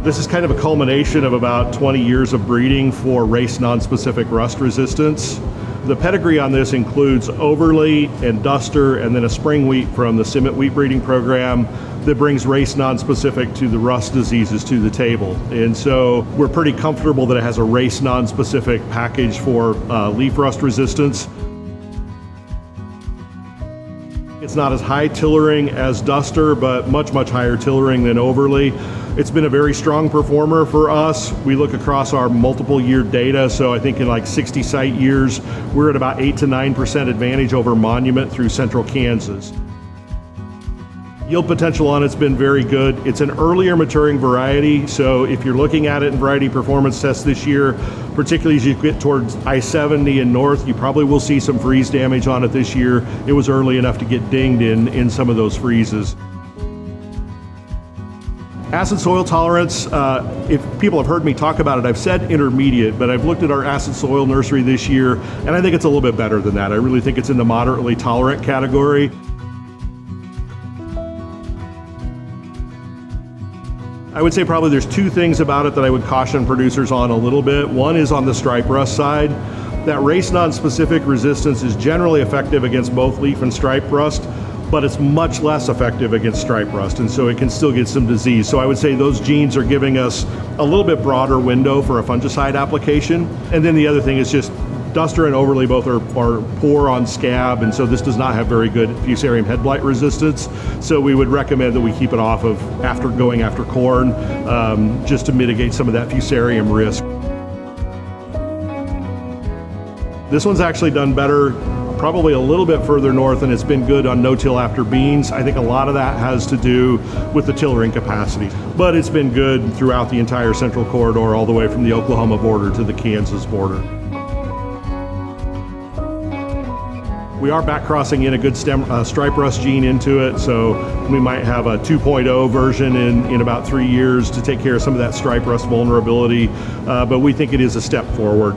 This is kind of a culmination of about 20 years of breeding for race nonspecific rust resistance. The pedigree on this includes Overly and Duster, and then a spring wheat from the Simmet wheat breeding program that brings race nonspecific to the rust diseases to the table. And so we're pretty comfortable that it has a race nonspecific package for leaf rust resistance. It's not as high tillering as Duster, but much higher tillering than Overly. It's been a very strong performer for us. We look across our multiple year data, so I think in like 60 site years, we're at about 8 to 9% advantage over Monument through central Kansas. Yield potential on it's been very good. It's an earlier maturing variety, so if you're looking at it in variety performance tests this year, particularly as you get towards I-70 and north, you probably will see some freeze damage on it this year. It was early enough to get dinged in some of those freezes. Acid soil tolerance, if people have heard me talk about it, I've said intermediate, but I've looked at our acid soil nursery this year, and I think it's a little bit better than that. I really think it's in the moderately tolerant category. I would say probably there's two things about it that I would caution producers on a little bit. One is on the stripe rust side. That race nonspecific resistance is generally effective against both leaf and stripe rust, but it's much less effective against stripe rust, and so it can still get some disease. So I would say those genes are giving us a little bit broader window for a fungicide application. And then the other thing is just Duster and Overly both are poor on scab, and so this does not have very good fusarium head blight resistance. So we would recommend that we keep it off of after going after corn, just to mitigate some of that fusarium risk. This one's actually done better, probably a little bit further north, and it's been good on no-till after beans. I think a lot of that has to do with the tillering capacity, but it's been good throughout the entire central corridor, all the way from the Oklahoma border to the Kansas border. We are back crossing in a good stripe rust gene into it, so we might have a 2.0 version in about 3 years to take care of some of that stripe rust vulnerability, but we think it is a step forward.